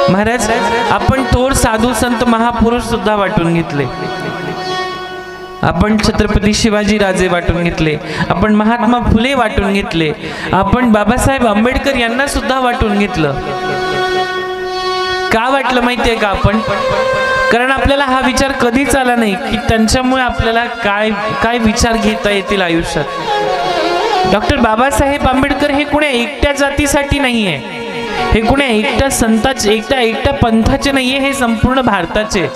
महाराज, आपण थोर साधू संत महापुरुष सुद्धा वाटून घेतले, आपण छत्रपती शिवाजी राजे वाटून घेतले, आपण महात्मा फुले वाटून घेतले, आपण बाबासाहेब आंबेडकर यांना सुद्धा वाटून घेतलं. का वाटलं माहितीये का आपण? कारण आपल्याला हा विचार कधीच आला नाही की त्यांच्यामुळे आपल्याला काय काय विचार घेता येतील आयुष्यात. डॉक्टर बाबासाहेब आंबेडकर हे कोण्या एकट्या जातीसाठी नाहीये, हे कोण्या एकट्या संताचे, एकट्या पंथाचे नाहीये, हे संपूर्ण भारताचे.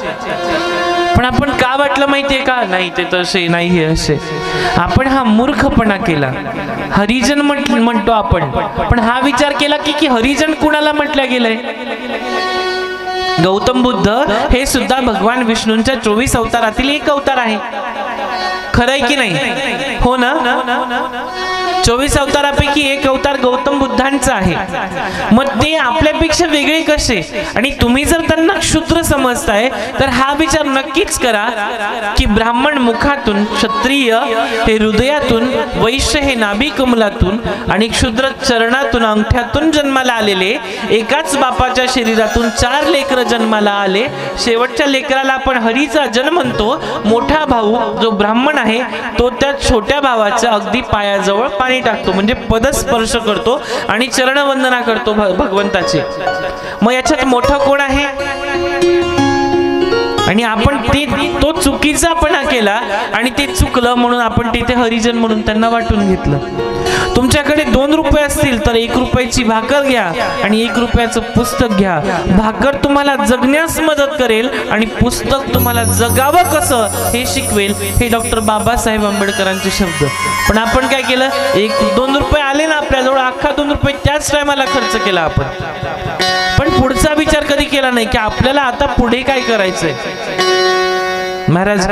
पण आपण का वाटलं माहितीये का? नाही ते तसे नाही हे असे. आपण हा मूर्खपणा केला. हरिजन म्हणतो आपण, पण हा विचार केला की हरिजन कुणाला म्हटलं गेलंय? गौतम बुद्ध हे सुद्धा भगवान विष्णूंच्या 24 अवतारातील एक अवतार आहे. खरंय की नाही? हो ना? 24 अवतारापैकी एक अवतार गौतम बुद्धांचा आहे. मग ते आपल्यापेक्षा वेगळे कसे? आणि तुम्ही जर त्यांना क्षुद्र समजताय तर हा विचार नक्कीच करा की ब्राह्मण मुखातून, क्षत्रिय हे हृदयातून, वैश्य हे नाभी कमलातून आणि क्षुद्र चरणातून, अंगठ्यातून जन्माला आलेले, एकाच बापाच्या शरीरातून 4 लेकर जन्माला आले. शेवटच्या लेकराला आपण हरीचा जन म्हणतो. मोठा भाऊ जो ब्राह्मण आहे तो त्या छोट्या भावाच्या अगदी पायाजवळ पाणी टाकतो, म्हणजे पदस्पर्श करतो आणि चरणवंदना करतो भगवंताची. मग याच्यात मोठा कोण आहे? आणि आपण तो चुकीचापणा केला आणि ते चुकलं म्हणून आपण तिथे हरिजन म्हणून त्यांना वाटून घेतलं. तुमच्याकडे 2 रुपये असतील तर 1 रुपयाची भाकर घ्या आणि 1 रुपयाचं पुस्तक घ्या. भाकर तुम्हाला जगण्यास मदत करेल आणि पुस्तक तुम्हाला जगावं कसं हे शिकवेल. हे डॉक्टर बाबासाहेब आंबेडकरांचे शब्द. पण आपण काय केलं? 1-2 रुपये आले ना आपल्याजवळ, अख्खा 2 रुपये त्याच टायमाला खर्च केला आपण. पण पुढचा विचार कधी केला नाही की आपल्याला आता पुढे काय करायचंय. महाराज,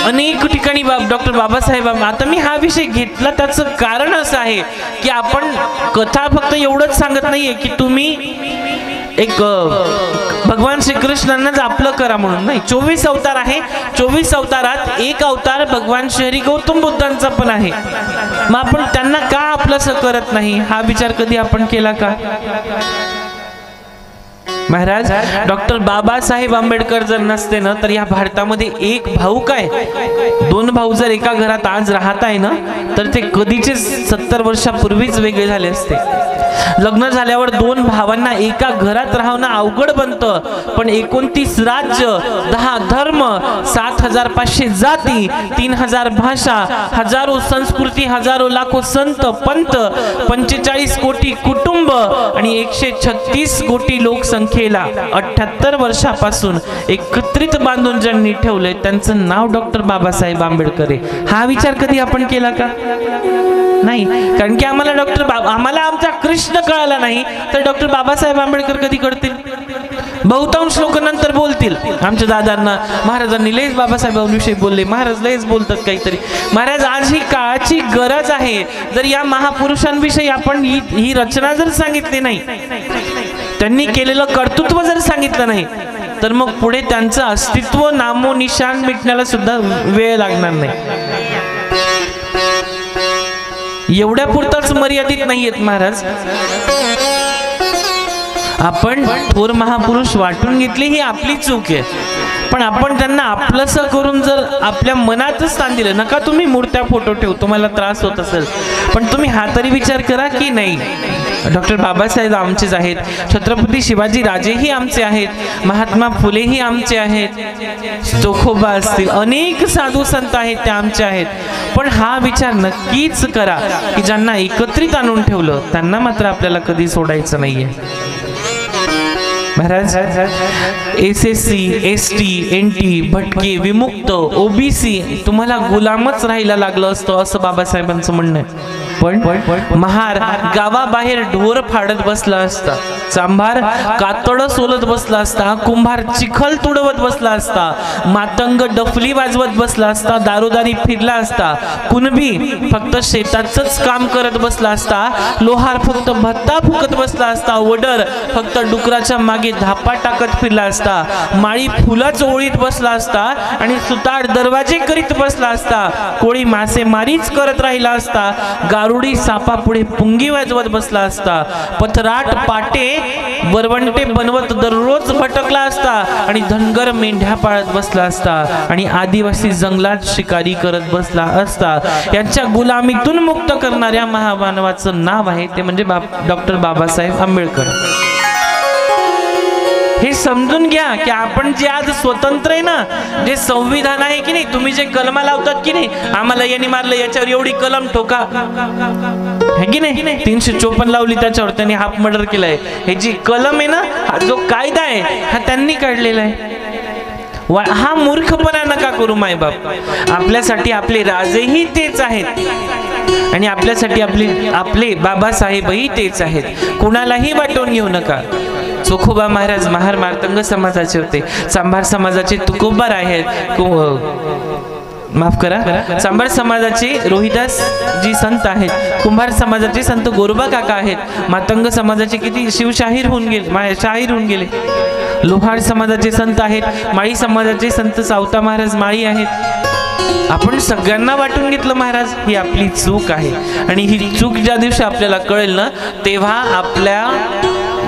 अनेक ठिकाणी डॉक्टर बाबासाहेब, आता मी हा विषय घेतला त्याचं कारण असं आहे की आपण कथा फक्त एवढंच सांगत नाहीये की तुम्ही एक भगवान श्रीकृष्णांनाच आपलं करा म्हणून नाही. 24 अवतार आहे. 24 अवतारात एक अवतार भगवान श्री गौतम बुद्धांचा पण आहे. मग आपण त्यांना का आपलंसं करत नाही हा विचार कधी आपण केला का? महाराज, डॉक्टर बाबासाहेब आंबेडकर जर नसते ना तर या भारतामध्ये एक भाऊ काय 2 भाऊ जर एका घरात आज राहत आहे ना तर ते कधीचे 70 वर्षापूर्वीच वेगळे झाले असते. लग्न झाल्यावर 2 भावांना एका घरात राहणं अवघड बनतं. पण 29 राज्य, 10 धर्म, 7500 जाती, 3000 भाषा, हजारो संस्कृती, हजारो लाखो संत पंत, 45 कोटी कुटुंब आणि 136 कोटी लोकसंख्येला 78 वर्षापासून एकत्रित बांधून ज्यांनी ठेवलंय त्यांचं नाव डॉक्टर बाबासाहेब आंबेडकर आहे. हा विचार कधी आपण केला का? नाही. कारण की आम्हाला आमचा कृष्ण कळाला नाही तर डॉक्टर बाबासाहेब आंबेडकर कधी करतील? बहुतांश लोक नंतर बोलतील. आमच्या दादांना महाराजांनी लयच बाबासाहेबांविषयी बोलले, महाराज लयच बोलतात काहीतरी. महाराज, आज ही काळाची गरज आहे. जर या महापुरुषांविषयी आपण ही रचना जर सांगितली नाही, त्यांनी केलेलं कर्तृत्व जर सांगितलं नाही तर मग पुढे त्यांचं अस्तित्व नामोनिशान मिटण्याला सुद्धा वेळ लागणार नाही. एवढ्या पुरताच मर्यादित नाहीयेत महाराज. आपण थोर महापुरुष वाटून घेतले ही आपली चूक आहे. पण आपण त्यांना आपलंसं करून जर आपल्या मनातच स्थान दिलं, नका तुम्ही मूर्त्या फोटो ठेवू, तुम्हाला त्रास होत असेल, पण तुम्ही हा तरी विचार करा की नाही डॉक्टर बाबासाहेब आमचेच आहेत, छत्रपती शिवाजी राजेही आमचे आहेत, महात्मा फुलेही आमचे आहेत, चोखोबा असतील, अनेक साधू संत आहेत ते आमचे आहेत. पण हा विचार नक्कीच करा की ज्यांना एकत्रित आणून ठेवलं त्यांना मात्र आपल्याला कधी सोडायचं नाहीये. महाराज, SSC, ST, NT, भटके, विमुक्त, OBC तुम्हाला गुलामच राहायला लागलं असतं असं बाबासाहेबांचं म्हणणं आहे. पण महार गावाबाहेर ढोर फाडत बसला असता, चांभार कातड सोलत बसला असता, कुंभार चिखल तुडवत बसला असता, मातंग डफली वाजवत बसला असता, दारोदारी फिरला असता, कुणबी फक्त शेताचंच काम करत बसला असता, लोहार फक्त भत्ता फुकत बसला असता, वडर फक्त डुकराच्या मागे धापा टाकत फिरला असता, माळी फुलाच ओळीत बसला असता आणि सुतार दरवाजे करीत बसला असता, कोळी मासे मारीच करत राहिला असता, दारुडी सापापुढे पुंगी वाजवत बसला असता, पथराट पाटे वरवंटे बनवत दररोज भटकला असता आणि धनगर मेंढ्या पाळत बसला असता आणि आदिवासी जंगलात शिकारी करत बसला असता, यांच्या गुलामीतून मुक्त करणाऱ्या महामानवाचं नाव आहे ते म्हणजे डॉक्टर बाबासाहेब आंबेडकर. हे समजून घ्या की आपण जे आज स्वतंत्र आहे ना, जे संविधान आहे की नाही, तुम्ही जे कलमा लावतात की नाही, आम्हाला यांनी मारलं याच्यावर एवढी कलम ठोका, है की नाही, 354 लावली त्याच्यावर, त्यांनी हाफ मर्डर केलाय, हे जी कलम आहे ना, हा जो कायदा आहे हा त्यांनी काढलेला आहे. हा मूर्खपणा नका करू माय बाप. आपल्यासाठी आपले राजेही तेच आहेत आणि आपल्यासाठी आपले बाबासाहेबही तेच आहेत. कुणालाही वाटून घेऊ नका. चोखोबा महाराज महार मार्तंग समाजाचे होते, सांभार समाजाचे तुकोबार आहेत, माफ करा, सांभार समाजाचे रोहिदास जी संत आहेत, कुंभार समाजाचे संत गोरोबा काका आहेत, मातंग समाजाचे किती शिवशाहीर होऊन गेले, शाहीर होऊन गेले, लोहार समाजाचे संत आहेत, माळी समाजाचे संत सावता महाराज माळी आहेत. आपण सगळ्यांना वाटून घेतलं महाराज, ही आपली चूक आहे. आणि ही चूक ज्या दिवशी आपल्याला कळेल ना, तेव्हा आपल्या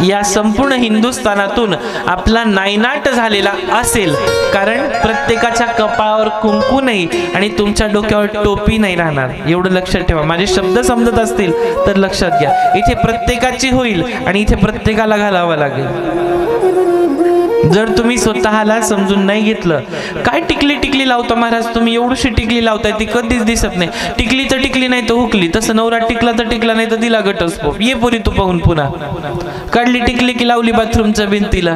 या संपूर्ण हिंदुस्थानातून आपला नायनाट झालेला असेल. कारण प्रत्येकाच्या कपाळावर कुंकू नाही आणि तुमच्या डोक्यावर टोपी नाही राहणार. एवढं लक्षात ठेवा. माझे शब्द समजत असतील तर लक्षात घ्या. इथे प्रत्येकाची होईल आणि इथे प्रत्येकाला घालावं लागेल. जर तुम्ही स्वतःला समजून नाही घेतलं, काय टिकली लावता महाराज, तुम्ही एवढीशी टिकली लावताय ती कधीच दिसत नाही. टिकली तर टिकली नाही तर हुकली, तसं नवरा टिकला तर टिकला नाही तर दिला घटस्फोट. ये पोरी तू पाहून पुन्हा काढली टिकली की लावली बाथरूमच्या भिंतीला.